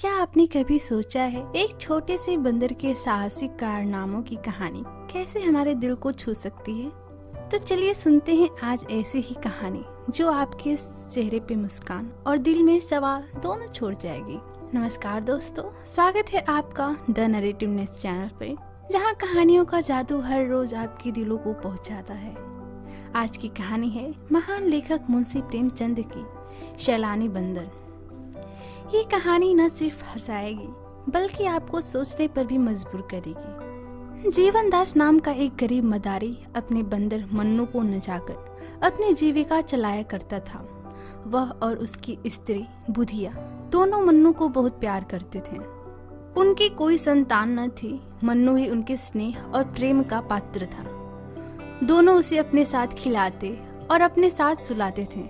क्या आपने कभी सोचा है एक छोटे से बंदर के साहसिक कारनामों की कहानी कैसे हमारे दिल को छू सकती है? तो चलिए सुनते हैं आज ऐसी ही कहानी जो आपके चेहरे पे मुस्कान और दिल में सवाल दोनों छोड़ जाएगी। नमस्कार दोस्तों, स्वागत है आपका द नरेटिवनेस चैनल पे, जहां कहानियों का जादू हर रोज आपके दिलों को पहुंचाता है। आज की कहानी है महान लेखक मुंशी प्रेमचंद की सैलानी बंदर। ये कहानी न सिर्फ हंसाएगी बल्कि आपको सोचने पर भी मजबूर करेगी। जीवनदास नाम का एक गरीब मदारी अपने बंदर मन्नू को नचाकर अपनी जीविका चलाया करता था। वह और उसकी स्त्री बुधिया दोनों मन्नू को बहुत प्यार करते थे। उनकी कोई संतान न थी, मन्नू ही उनके स्नेह और प्रेम का पात्र था। दोनों उसे अपने साथ खिलाते और अपने साथ सुलाते थे।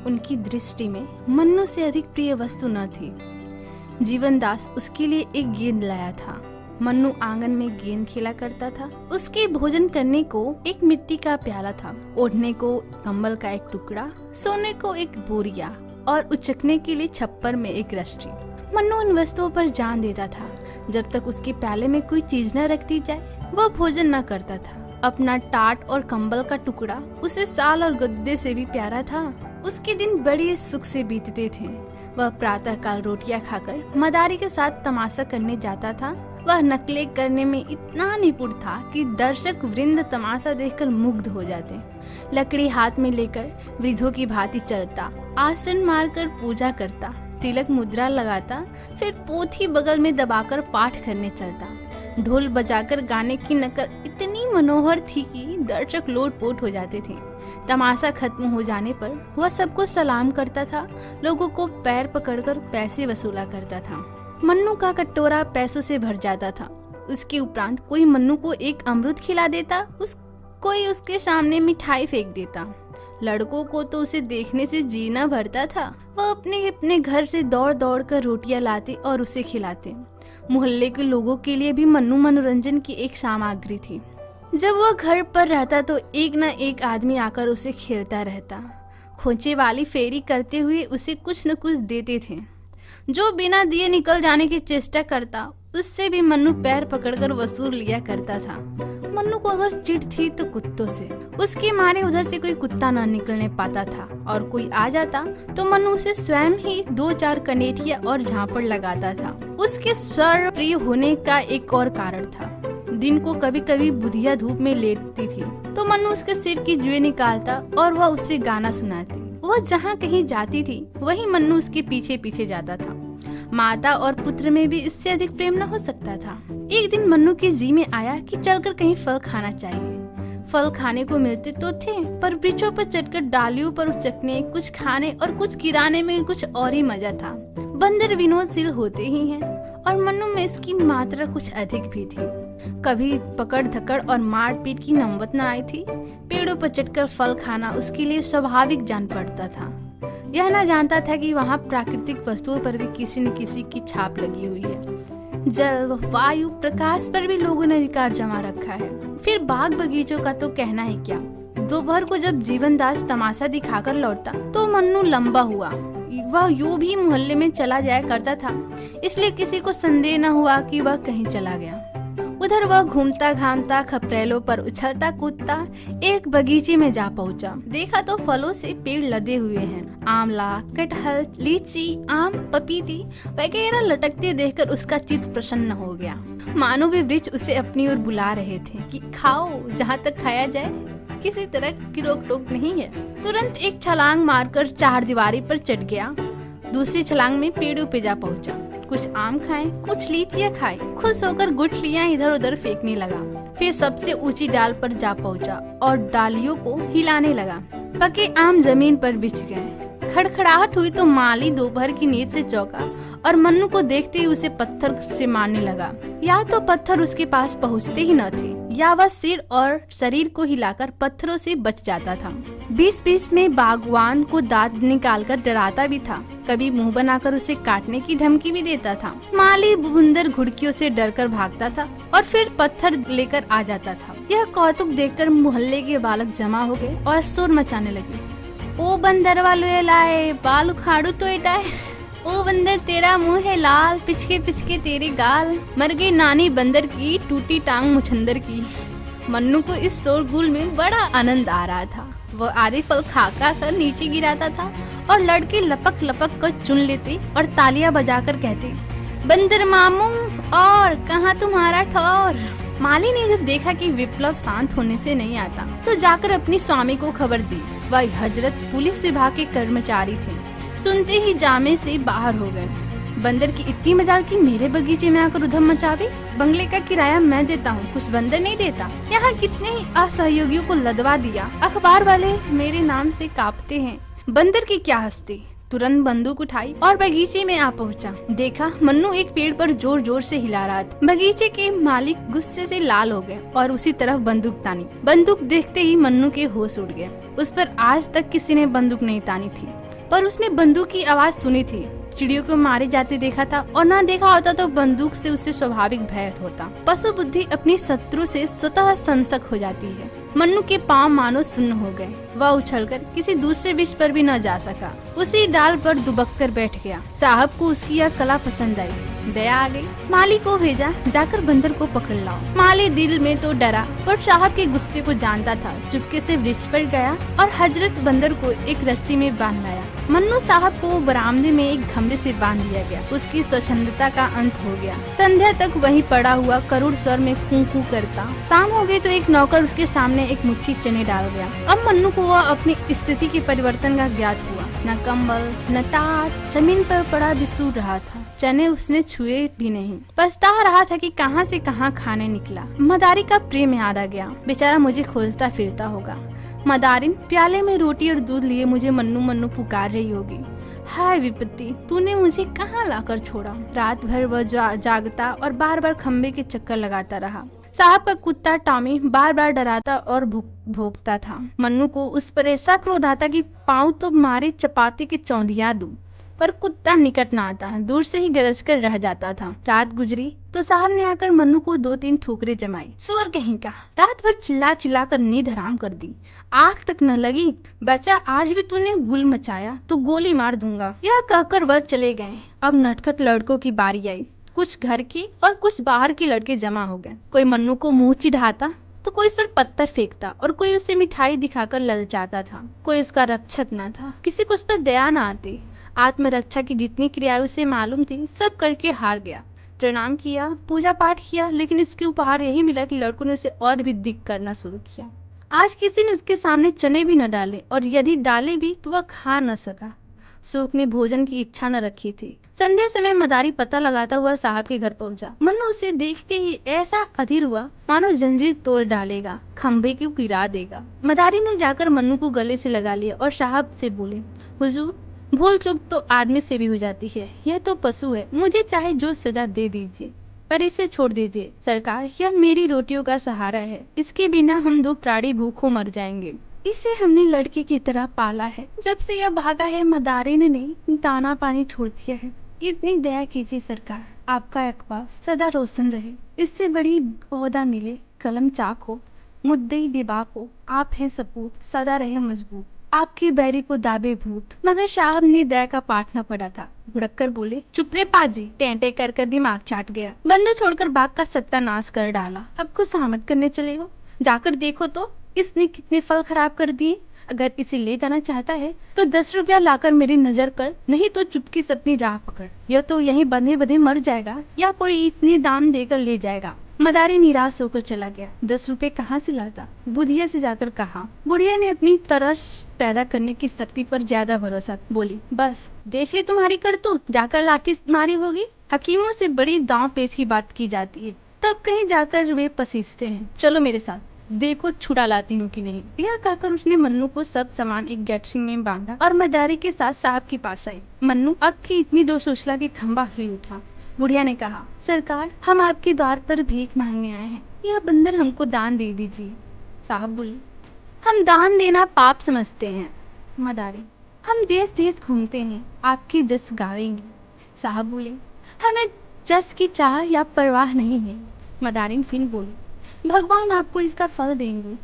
उनकी दृष्टि में मन्नू से अधिक प्रिय वस्तु न थी। जीवनदास उसके लिए एक गेंद लाया था। मन्नू आंगन में गेंद खेला करता था। उसके भोजन करने को एक मिट्टी का प्याला था, ओढ़ने को कंबल का एक टुकड़ा, सोने को एक बोरिया और उचकने के लिए छप्पर में एक रस्सी। मन्नू उन वस्तुओं पर जान देता था। जब तक उसके प्याले में कोई चीज न रख दी जाए वह भोजन न करता था। अपना टाट और कंबल का टुकड़ा उसे साल और गद्दे से भी प्यारा था। उसके दिन बड़े सुख से बीतते थे। वह प्रातः काल रोटियां खाकर मदारी के साथ तमाशा करने जाता था। वह नकलें करने में इतना निपुण था कि दर्शक वृंद तमाशा देखकर मुग्ध हो जाते। लकड़ी हाथ में लेकर वृद्धों की भांति चलता, आसन मारकर पूजा करता, तिलक मुद्रा लगाता, फिर पोथी बगल में दबाकर पाठ करने चलता। ढोल बजाकर गाने की नकल इतनी मनोहर थी कि दर्शक लोटपोट हो जाते थे। तमाशा खत्म हो जाने पर वह सबको सलाम करता था, लोगों को पैर पकड़कर पैसे वसूला करता था। मन्नू का कटोरा पैसों से भर जाता था। उसके उपरांत कोई मन्नू को एक अमरूद खिला देता, कोई उसके सामने मिठाई फेंक देता। लड़कों को तो उसे देखने से जीना भरता था। वह अपने अपने घर से दौड़ दौड़ कर रोटियां लाते और उसे खिलाते। मोहल्ले के लोगों के लिए भी मन्नू मनोरंजन की एक सामग्री थी। जब वह घर पर रहता तो एक न एक आदमी आकर उसे खेलता रहता। खोचे वाली फेरी करते हुए उसे कुछ न कुछ देते थे। जो बिना दिए निकल जाने की चेष्टा करता उससे भी मन्नू पैर पकड़कर वसूल लिया करता था। मन्नू को अगर चिढ़ थी तो कुत्तों से। उसके मारे उधर से कोई कुत्ता न निकलने पाता था और कोई आ जाता तो मन्नू उसे स्वयं ही 2-4 कनेठिया और झापड़ लगाता था। उसके स्वर प्रिय होने का एक और कारण था। दिन को कभी कभी बुधिया धूप में लेटती थी तो मन्नू उसके सिर की जुएं निकालता और वह उससे गाना सुनाती। वह जहाँ कहीं जाती थी वहीं मन्नू उसके पीछे पीछे जाता था। माता और पुत्र में भी इससे अधिक प्रेम न हो सकता था। एक दिन मन्नू के जी में आया कि चलकर कहीं फल खाना चाहिए। फल खाने को मिलते तो थे, पर वृक्षों पर चढ़कर डालियों पर उचकने, कुछ खाने और कुछ गिराने में कुछ और ही मजा था। बंदर विनोदशील होते ही हैं और मन्नू में इसकी मात्रा कुछ अधिक भी थी। कभी पकड़ धकड़ और मार पीट की नौबत न आई थी। पेड़ों पर चढ़कर फल खाना उसके लिए स्वाभाविक जान पड़ता था। यह न जानता था कि वहाँ प्राकृतिक वस्तुओं पर भी किसी न किसी की छाप लगी हुई है। जल, वायु, प्रकाश पर भी लोगों ने अधिकार जमा रखा है। फिर बाग बगीचों का तो कहना ही क्या। दोपहर को जब जीवनदास तमाशा दिखाकर लौटता तो मन्नू लंबा हुआ। वह यूं भी मोहल्ले में चला जाया करता था, इसलिए किसी को संदेह न हुआ कि वह कहीं चला गया। उधर वह घूमता घामता खपरेलों पर उछलता कूदता एक बगीचे में जा पहुंचा। देखा तो फलों से पेड़ लदे हुए हैं। आंवला, कटहल, लीची, आम, पपीती वगैरह लटकते देखकर उसका चित्त प्रसन्न हो गया। मानो वे वृक्ष उसे अपनी ओर बुला रहे थे कि खाओ, जहाँ तक खाया जाए, किसी तरह की रोक टोक नहीं है। तुरंत एक छलांग मारकर चारदीवारी पर चढ़ गया। दूसरी छलांग में पेड़ों पे जा पहुंचा। कुछ आम खाए, कुछ लीचियां खाई। खुश होकर गुठलियां इधर उधर फेंकने लगा। फिर सबसे ऊंची डाल पर जा पहुंचा और डालियों को हिलाने लगा। पके आम जमीन पर बिछ गए। खड़खड़ाहट हुई तो माली दोपहर की नींद से चौंका और मन्नू को देखते ही उसे पत्थर से मारने लगा। या तो पत्थर उसके पास पहुंचते ही न थे या वह सिर और शरीर को हिलाकर पत्थरों से बच जाता था। बीच बीच में बागवान को दांत निकालकर डराता भी था। कभी मुंह बनाकर उसे काटने की धमकी भी देता था। माली बुंदर घुड़कियों से डरकर भागता था और फिर पत्थर लेकर आ जाता था। यह कौतुक देखकर मोहल्ले के बालक जमा हो गए और शोर मचाने लगे। ओ बंदरवा लोए लाए, बाल उखाड़ू तो एटाए। ओ बंदर तेरा मुंह है लाल, पिचके पिचके तेरे गाल, मर गई नानी बंदर की, टूटी टांग मुछंदर की। मन्नू को इस शोरगुल में बड़ा आनंद आ रहा था। वो आधे फल खा कर नीचे गिराता था और लड़के लपक लपक कर चुन लेते और तालियां बजाकर कहते, बंदर मामू और कहाँ तुम्हारा ठौर। माली ने जब देखा कि विप्लव शांत होने से नहीं आता तो जाकर अपनी स्वामी को खबर दी। वह हजरत पुलिस विभाग के कर्मचारी थे। सुनते ही जामे से बाहर हो गए। बंदर की इतनी मजाल कि मेरे बगीचे में आकर उधम मचावे। बंगले का किराया मैं देता हूँ, कुछ बंदर नहीं देता। यहाँ कितने ही असहयोगियों को लदवा दिया। अखबार वाले मेरे नाम से कांपते हैं। बंदर की क्या हस्ती। तुरंत बंदूक उठाई और बगीचे में आ पहुंचा। देखा मन्नू एक पेड़ पर जोर जोर से हिला रहा था। बगीचे के मालिक गुस्से से लाल हो गए और उसी तरफ बंदूक तानी। बंदूक देखते ही मन्नू के होश उड़ गए। उस पर आज तक किसी ने बंदूक नहीं तानी थी, पर उसने बंदूक की आवाज सुनी थी। चिड़ियों को मारे जाते देखा था और ना देखा होता तो बंदूक से उसे स्वाभाविक भय होता। पशु बुद्धि अपनी शत्रु से स्वतः संसक हो जाती है। मन्नू के पांव मानो सुन्न हो गए। वह उछलकर किसी दूसरे वृक्ष पर भी न जा सका। उसी डाल पर दुबक कर बैठ गया। साहब को उसकी यह कला पसंद आई। दया आ गई। माली को भेजा, जाकर बंदर को पकड़ लाओ। माली दिल में तो डरा पर साहब के गुस्से को जानता था। चुपके से वृक्ष पर गया और हजरत बंदर को एक रस्सी में बांध लाया। मन्नू साहब को बरामदे में एक खम्भे से बांध दिया गया। उसकी स्वच्छंदता का अंत हो गया। संध्या तक वहीं पड़ा हुआ करुण स्वर में कू कू करता। शाम हो गई तो एक नौकर उसके सामने एक मुट्ठी चने डाल गया। अब मन्नू को वह अपनी स्थिति के परिवर्तन का ज्ञात हुआ। न कंबल न टाट, जमीन पर पड़ा बिसूर रहा था। चने उसने छुए भी नहीं। पछता रहा था कि कहां से कहां खाने निकला। मदारी का प्रेम याद आ गया। बेचारा मुझे खोजता फिरता होगा। मदारिन प्याले में रोटी और दूध लिए मुझे मन्नू मन्नू पुकार रही होगी। हाय विपत्ति, तूने मुझे कहाँ लाकर छोड़ा। रात भर वह जागता और बार बार खम्बे के चक्कर लगाता रहा। साहब का कुत्ता टॉमी बार बार डराता और भौंकता था। मन्नू को उस पर ऐसा क्रोध आता कि पाँव तो मारे चपाती की चौंधिया दूं, पर कुत्ता निकट न आता। दूर से ही गरज कर रह जाता था। रात गुजरी तो साहब ने आकर मन्नू को 2-3 ठोकरें जमाई। सुअर कहीं का, रात भर चिल्ला चिल्ला कर नींद हराम कर दी। आँख तक न लगी। बच्चा, आज भी तूने गुल मचाया तो गोली मार दूंगा। यह कहकर वह चले गए। अब नटखट लड़कों की बारी आई। कुछ घर के और कुछ बाहर के लड़के जमा हो गए। कोई मन्नू को मुंह चिढ़ाता तो कोई उस पर पत्थर फेंकता और कोई उसे मिठाई दिखाकर ललचाता था। कोई उसका रक्षक न था। किसी को उस पर दया न आती। आत्मरक्षा की जितनी क्रियाएं उसे मालूम थी सब करके हार गया। प्रणाम किया, पूजा पाठ किया, लेकिन इसके उपहार यही मिला कि लड़कों ने उसे और भी दिक करना शुरू किया। आज किसी ने उसके सामने चने भी न डाले और यदि डाले भी तो वह खा न सका। शोक ने भोजन की इच्छा न रखी थी। संध्या समय मदारी पता लगाता हुआ साहब के घर पहुंचा। मन्नू उसे देखते ही ऐसा अधीर हुआ मानो जंजीर तोड़ डालेगा, खंभे को गिरा देगा। मदारी ने जाकर मन्नू को गले से लगा लिया और साहब से बोले, हुजूर, भूल चूक तो आदमी से भी हो जाती है। यह तो पशु है। मुझे चाहे जो सजा दे दीजिए, पर इसे छोड़ दीजिए। सरकार, यह मेरी रोटियों का सहारा है। इसके बिना हम 2 प्राणी भूखों मर जाएंगे। इसे हमने लड़के की तरह पाला है। जब से यह भागा है, मदारी ने दाना पानी छोड़ दिया है। इतनी दया कीजिए सरकार। आपका अखबार सदा रोशन रहे। इससे बड़ी ओहदा मिले, कलम चाक हो, मुद्दई बेबाक हो। आप हैं सपूत, सदा रहे मजबूत। आपकी बैरी को दाबे भूत। मगर साहब ने दया का पाठ न पढ़ा था। भुड़क कर बोले, चुप रे पाजी। टेंटे कर दिमाग चाट गया। बंदर छोड़कर बाग का सत्यानाश कर डाला। अब कुछ सामत करने चले हो। जाकर देखो तो इसने कितने फल खराब कर दिए। अगर इसे ले जाना चाहता है तो 10 रुपया लाकर मेरी नजर कर, नहीं तो चुपकी से अपनी राह पकड़। यह तो यहीं बंधे बंधे मर जाएगा या कोई इतने दाम देकर ले जाएगा। मदारी निराश होकर चला गया। 10 रुपए कहाँ से लाता। बुढ़िया से जाकर कहा। बुढ़िया ने अपनी तरस पैदा करने की शक्ति पर ज्यादा भरोसा। बोली, बस देख ले तुम्हारी करतूत, जाकर लाठी मारी होगी। हकीमों से बड़ी दांव पेच की बात की जाती है, तब कहीं जाकर वे पसीजते हैं। चलो मेरे साथ, देखो छुड़ा लाती हूँ कि नहीं। यह कहकर उसने मन्नू को सब सामान एक गैटरिंग में बांधा और मदारी के साथ साहब के पास आई। मन्नू अब की इतनी दो सोचला की खंबा हिल उठा। बुढ़िया ने कहा, सरकार, हम आपके द्वार पर भीख मांगने आए हैं। यह बंदर हमको दान दे दीजिए। साहब बोले, हम दान देना पाप समझते हैं। मदारी, हम देश देश घूमते हैं, आपकी जस गावेंगे। साहब बोले, हमें जस की चाह या परवाह नहीं है। मदारी फिर बोली, भगवान आपको इसका फल देंगे।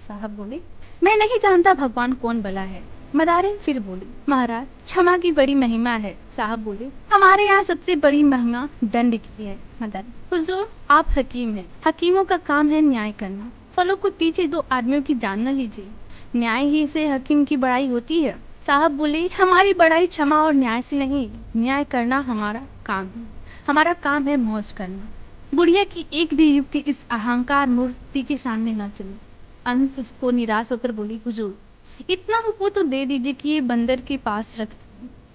साहब बोले, मैं नहीं जानता भगवान कौन भला है। मदारी फिर बोली, महाराज क्षमा की बड़ी महिमा है। साहब बोले, हमारे यहाँ सबसे बड़ी महिमा दंड की है। मदारी, हुजूर आप हकीम हैं, हकीमों का काम है न्याय करना। फलों को पीछे दो आदमियों की जान न लीजिए, न्याय ही से हकीम की बड़ाई होती है। साहब बोले, हमारी बड़ाई क्षमा और न्याय से नहीं, न्याय करना हमारा काम है, हमारा काम है मौज करना। बुढ़िया की एक भी युक्ति इस अहंकार मूर्ति के सामने न चली। अंत उसको निराश होकर बोली, हुजूर इतना वो तो दे दीजिए कि ये बंदर के पास रख,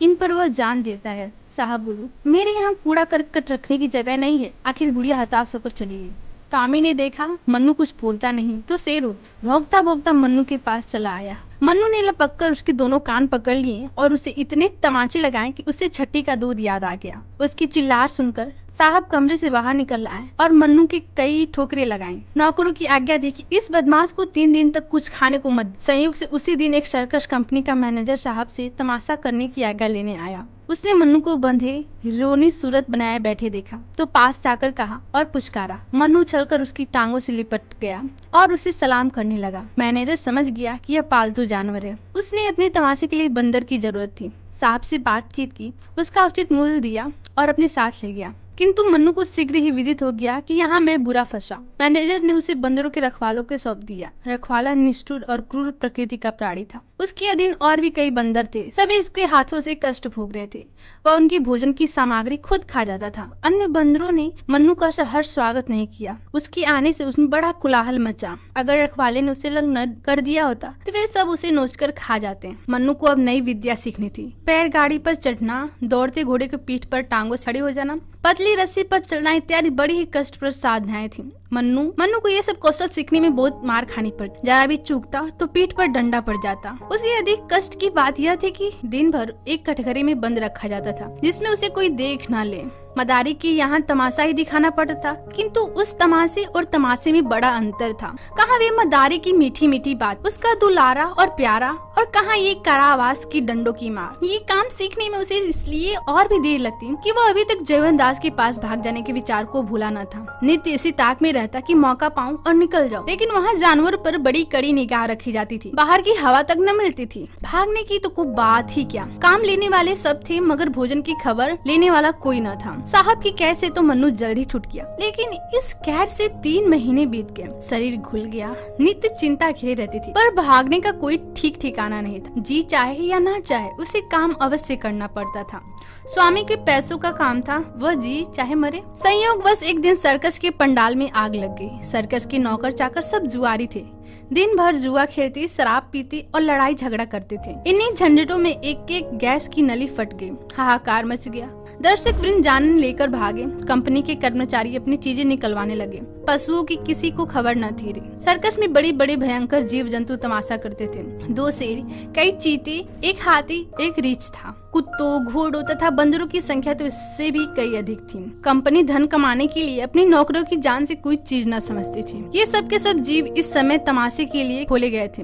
इन पर वह जान देता है। साहब बोलो, मेरे यहाँ कूड़ा करकट रखने की जगह नहीं है। आखिर बुढ़िया हताश होकर चली गई। टॉमी ने देखा मन्नू कुछ बोलता नहीं तो शेरू भौंकता भौंकता मन्नू के पास चला आया। मन्नू ने लपक कर उसके दोनों कान पकड़ लिए और उसे इतने तमाचे लगाए कि उसे छठी का दूध याद आ गया। उसकी चिल्लाहट सुनकर साहब कमरे से बाहर निकल आए और मन्नू के कई ठोकरे लगाई। नौकरों की आज्ञा दी कि इस बदमाश को 3 दिन तक कुछ खाने को मत। संयोग से उसी दिन एक सर्कस कंपनी का मैनेजर साहब से तमाशा करने की आज्ञा लेने आया। उसने मन्नू को बंधे रोनी सूरत बनाए बैठे देखा तो पास जाकर कहा और पुचकारा। मन्नू चलकर उसकी टांगों से लिपट गया और उसे सलाम करने लगा। मैनेजर समझ गया कि यह पालतू जानवर है। उसने अपने तमाशे के लिए बंदर की जरूरत थी। साहब से बातचीत की, उसका उचित मूल्य दिया और अपने साथ ले गया। किंतु मन्नू को शीघ्र ही विदित हो गया कि यहाँ मैं बुरा फंसा। मैनेजर ने उसे बंदरों के रखवालों के सौंप दिया। रखवाला निष्ठुर और क्रूर प्रकृति का प्राणी था। उसके अधीन और भी कई बंदर थे। सभी इसके हाथों से कष्ट भोग रहे थे। वह उनकी भोजन की सामग्री खुद खा जाता था। अन्य बंदरों ने मन्नू का सहर्ष स्वागत नहीं किया। उसके आने से उसमें बड़ा कोलाहल मचा। अगर रखवाले ने उसे लग कर दिया होता तो वे सब उसे नोचकर खा जाते। मन्नू को अब नई विद्या सीखनी थी। पैर गाड़ी पर चढ़ना, दौड़ते घोड़े के पीठ पर टांगों सड़ी हो जाना, पतली रस्सी पर चलना इत्यादि बड़ी ही कष्टप्रद साधनाएं थी। मन्नू को ये सब कौशल सीखने में बहुत मार खानी पड़ती। जरा भी चूकता तो पीठ पर डंडा पड़ जाता। उसे अधिक कष्ट की बात यह थी कि दिन भर एक कटघरे में बंद रखा जाता था जिसमें उसे कोई देख न ले। मदारी के यहाँ तमाशा ही दिखाना पड़ता था, किंतु उस तमाशे और तमाशे में बड़ा अंतर था। कहाँ वे मदारी की मीठी मीठी बात, उसका दुलारा और प्यारा, और कहाँ ये कारावास की डंडों की मार। ये काम सीखने में उसे इसलिए और भी देर लगती कि वो अभी तक जयवंतदास के पास भाग जाने के विचार को भूला न था। नित्य इसी ताक में रहता कि मौका पाऊं और निकल जाऊं, लेकिन वहाँ जानवर पर बड़ी कड़ी निगाह रखी जाती थी। बाहर की हवा तक न मिलती थी। भागने की तो कोई बात ही क्या। काम लेने वाले सब थे मगर भोजन की खबर लेने वाला कोई न था। साहब की कैद से तो मन्नू जल्द ही छूट गया, लेकिन इस कैद से 3 महीने बीत गए। शरीर घुल गया। नित्य चिंता घिरे रहती थी, पर भागने का कोई ठीक ठिकाना नहीं था। जी चाहे या ना चाहे उसे काम अवश्य करना पड़ता था। स्वामी के पैसों का काम था, वह जी चाहे मरे। संयोग बस एक दिन सर्कस के पंडाल में आग लग गई। सर्कस के नौकर चाकर सब जुआरी थे। दिन भर जुआ खेलती, शराब पीती और लड़ाई झगड़ा करते थे। इन्हीं झंझटों में एक एक गैस की नली फट गई। हाहाकार मच गया। दर्शक वृंद जान लेकर भागे। कंपनी के कर्मचारी अपनी चीजें निकलवाने लगे। पशुओं की किसी को खबर न थी। सर्कस में बड़ी बड़ी भयंकर जीव जंतु तमाशा करते थे। 2 शेर, कई चीते, एक हाथी, एक रीछ था। कुत्तों, घोड़ों तथा बंदरों की संख्या तो इससे भी कई अधिक थी। कंपनी धन कमाने के लिए अपनी नौकरों की जान से कोई चीज न समझती थी। ये सब के सब जीव इस समय तमाशे के लिए खोले गए थे।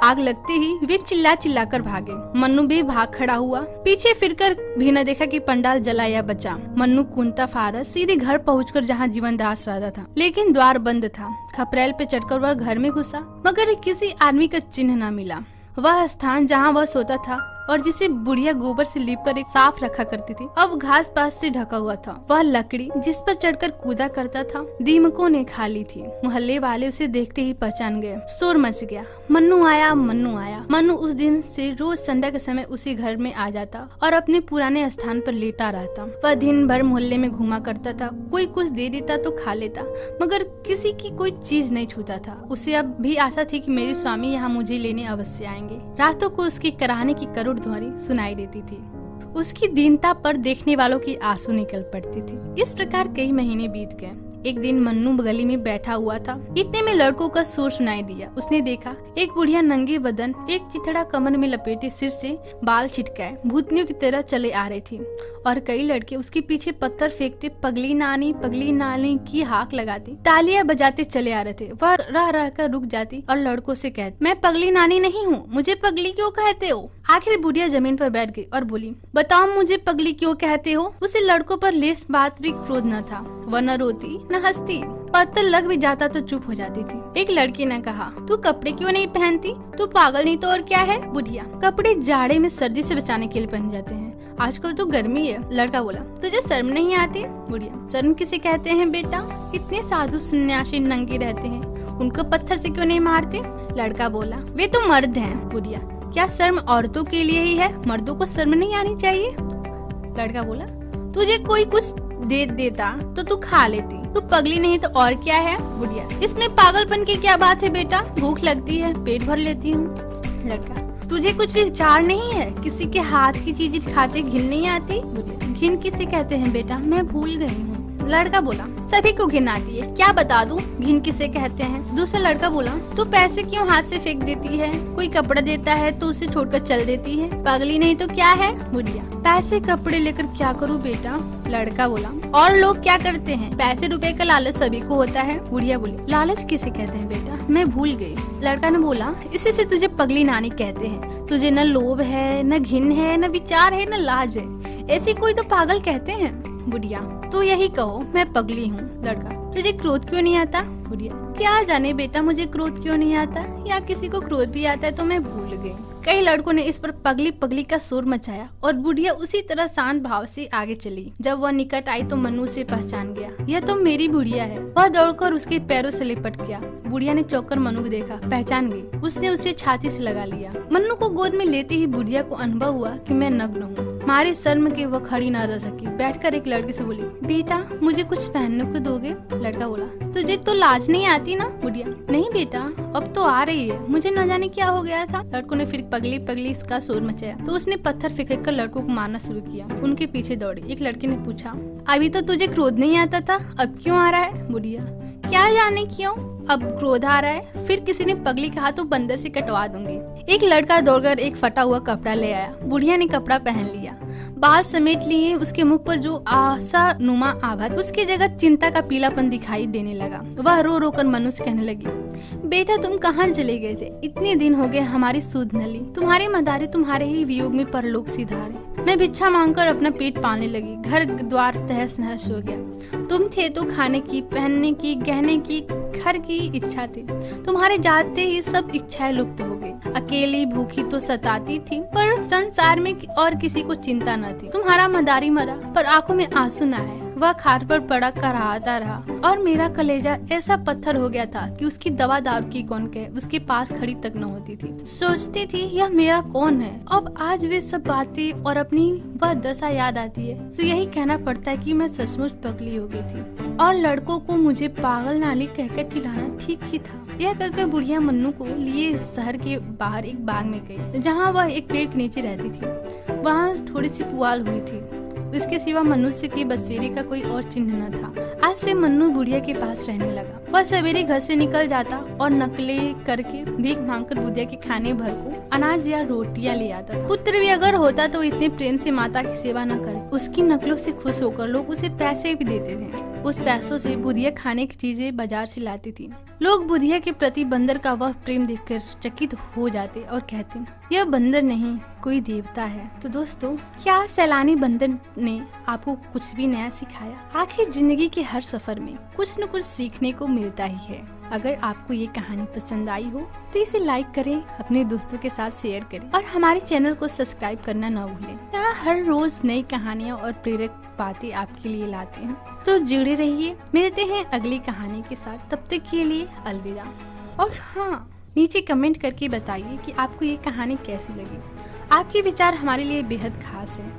आग लगते ही वे चिल्ला चिल्ला कर भागे। मन्नू भी भाग खड़ा हुआ। पीछे फिरकर भी न देखा कि पंडाल जला या बचा। मन्नू कुंता फादा सीधे घर पहुंचकर जहां जीवनदास रहता था, लेकिन द्वार बंद था। खपरेल पे चढ़कर वह घर में घुसा, मगर किसी आदमी का चिन्ह न मिला। वह स्थान जहाँ वह सोता था और जिसे बुढ़िया गोबर से लीपकर एक साफ रखा करती थी, अब घास पास से ढका हुआ था। वह लकड़ी जिस पर चढ़कर कूदा करता था, दीमकों ने खा ली थी। मोहल्ले वाले उसे देखते ही पहचान गए। शोर मच गया। मन्नू आया, मन्नू आया। मन्नू उस दिन से रोज संध्या के समय उसी घर में आ जाता और अपने पुराने स्थान पर लेटा रहता। वह दिन भर मोहल्ले में घूमा करता था। कोई कुछ दे देता तो खा लेता, मगर किसी की कोई चीज नहीं छूता था। उसे अब भी आशा थी कि मेरे स्वामी यहाँ मुझे लेने अवश्य आएंगे। रातों को उसकी कराहने की करुण ध्वनि सुनाई देती थी। उसकी दीनता पर देखने वालों की आंसू निकल पड़ती थी। इस प्रकार कई महीने बीत गए। एक दिन मन्नू गली में बैठा हुआ था। इतने में लड़कों का शोर सुनाई दिया। उसने देखा एक बुढ़िया नंगे बदन, एक चिथड़ा कमर में लपेटे, सिर से बाल छिटकाए भूतनियों की तरह चले आ रही थी, और कई लड़के उसके पीछे पत्थर फेंकते, पगली नानी की हाक लगाती, तालियां बजाते चले आ रहे थे। वह रह रह कर रुक जाती और लड़कों से कहती, मैं पगली नानी नहीं हूँ, मुझे पगली क्यों कहते हो? आखिर बुढ़िया जमीन पर बैठ गई और बोली, बताओ मुझे पगली क्यों कहते हो? उसे लड़कों पर लेस बात भी क्रोध न था। वह न रोती न हंसती, पत्थर लग भी जाता तो चुप हो जाती थी। एक लड़की ने कहा, तू कपड़े क्यों नहीं पहनती? तू पागल नहीं तो और क्या है? बुढ़िया, कपड़े जाड़े में सर्दी से बचाने के लिए पहने जाते हैं, आजकल तो गर्मी है। लड़का बोला, तुझे शर्म नहीं आती? बुढ़िया, शर्म किसे कहते हैं बेटा? इतने साधु सन्यासी नंगे रहते हैं, उनको पत्थर से क्यों नहीं मारते? लड़का बोला, वे तो मर्द हैं। बुढ़िया, क्या शर्म औरतों के लिए ही है? मर्दों को शर्म नहीं आनी चाहिए? लड़का बोला, तुझे कोई कुछ दे देता तो तू खा लेती, तू पगली नहीं तो और क्या है? बुढ़िया, इसमें पागलपन की क्या बात है बेटा? भूख लगती है, पेट भर लेती हूँ। लड़का, तुझे कुछ विचार नहीं है? किसी के हाथ की चीज खाते घिन नहीं आती? बुढ़िया, घिन किसे कहते हैं बेटा? मैं भूल गई हूँ। लड़का बोला, सभी को घिन आती है, क्या बता दूं घिन किसे कहते हैं? दूसरा लड़का बोला, तू पैसे क्यों हाथ से फेंक देती है? कोई कपड़ा देता है तो उसे छोड़कर चल देती है, पागली नहीं तो क्या है? बुढ़िया, पैसे कपड़े लेकर क्या करूं बेटा? लड़का बोला, और लोग क्या करते हैं? पैसे रुपए का लालच सभी को होता है। बुढ़िया बोली, लालच किसे कहते हैं बेटा? मैं भूल गई। लड़का ने बोला, इसी से तुझे पगली नानी कहते हैं। तुझे न लोभ है, न घिन है, न विचार है, न लाज है, ऐसी कोई तो पागल कहते हैं। बुढ़िया, तो यही कहो मैं पगली हूँ। लड़का, तुझे क्रोध क्यों नहीं आता? बुढ़िया, क्या जाने बेटा मुझे क्रोध क्यों नहीं आता, या किसी को क्रोध भी आता है तो मैं भूल गई। कई लड़कों ने इस पर पगली पगली का शोर मचाया और बुढ़िया उसी तरह शांत भाव से आगे चली। जब वह निकट आई तो मन्नू से पहचान गया, यह तो मेरी बुढ़िया है। वह दौड़कर उसके पैरों से लिपट गया। बुढ़िया ने चौंककर मन्नू को देखा, पहचान गई। उसने उसे छाती से लगा लिया। मन्नू को गोद में लेते ही बुढ़िया को अनुभव हुआ कि मैं नग्न हूँ। मारे शर्म के वह खड़ी न रह सकी। बैठकर एक लड़के से बोली, बेटा मुझे कुछ पहनने को दोगे? लड़का बोला, तुझे तो लाज नहीं आती ना? बुढ़िया, नहीं बेटा अब तो आ रही है, मुझे न जाने क्या हो गया था। लड़कों ने फिर पगली पगली इसका शोर मचाया तो उसने पत्थर फेंक कर लड़कों को मारना शुरू किया। उनके पीछे दौड़ी। एक लड़के ने पूछा, अभी तो तुझे क्रोध नहीं आता था, अब क्यों आ रहा है? बुढ़िया, क्या जाने क्यों अब क्रोध आ रहा है। फिर किसी ने पगली कहा तो बंदर से कटवा दूंगी। एक लड़का दौड़कर एक फटा हुआ कपड़ा ले आया। बुढ़िया ने कपड़ा पहन लिया, बाल समेट लिए। उसके मुख पर जो आशा नुमा आभा, उसकी जगह चिंता का पीलापन दिखाई देने लगा। वह रो रो कर मनु से कहने लगी, बेटा तुम कहाँ चले गए थे? इतने दिन हो गए हमारी सूद नली, तुम्हारी मदारी तुम्हारे ही वियोग में परलोक सिधारे। मैं भिक्षा मांगकर अपना पेट पालने लगी, घर द्वार तहस नहस हो गया। तुम थे तो खाने की, पहनने की, गहने की, घर की इच्छा थी। तुम्हारे जाते ही सब इच्छाएं लुप्त हो गई। अकेली भूखी तो सताती थी, पर संसार में और किसी को चिंता न थी। तुम्हारा मदारी मरा पर आंखों में आंसू न आए। वह खाट पर पड़ा कराहता रहा और मेरा कलेजा ऐसा पत्थर हो गया था कि उसकी दवा दारू की कौन कहे, उसके पास खड़ी तक न होती थी। सोचती थी यह मेरा कौन है। अब आज वे सब बातें और अपनी वह दशा याद आती है तो यही कहना पड़ता है कि मैं सचमुच पगली हो गई थी और लड़कों को मुझे पागल नाली कहकर चिढ़ाना ठीक ही था। यह कहकर बुढ़िया मन्नू को लिए शहर के बाहर एक बाग में गई, जहाँ वह एक पेड़ के नीचे रहती थी। वहाँ थोड़ी सी पुआल हुई थी। इसके सिवा मनुष्य के बसेरे का कोई और चिन्ह न था। आज से मन्नू बुढ़िया के पास रहने लगा। वह सवेरे घर से निकल जाता और नकले करके भीख मांगकर बुढ़िया के खाने भर को अनाज या रोटियां ले आता था। पुत्र भी अगर होता तो इतने प्रेम से माता की सेवा न करे। उसकी नकलों से खुश होकर लोग उसे पैसे भी देते थे। उस पैसों से बुढ़िया खाने की चीजें बाजार से लाती थी। लोग बुढ़िया के प्रति बंदर का वह प्रेम देखकर चकित हो जाते और कहते, यह बंदर नहीं कोई देवता है। तो दोस्तों, क्या सैलानी बंदर ने आपको कुछ भी नया सिखाया? आखिर जिंदगी के हर सफर में कुछ न कुछ सीखने को मिलता ही है। अगर आपको ये कहानी पसंद आई हो तो इसे लाइक करें, अपने दोस्तों के साथ शेयर करें और हमारे चैनल को सब्सक्राइब करना न भूलें। यहाँ हर रोज नई कहानियाँ और प्रेरक बातें आपके लिए लाते हैं, तो जुड़े रहिए। मिलते हैं अगली कहानी के साथ, तब तक के लिए अलविदा। और हाँ, नीचे कमेंट करके बताइए कि आपको ये कहानी कैसी लगी। आपके विचार हमारे लिए बेहद खास है।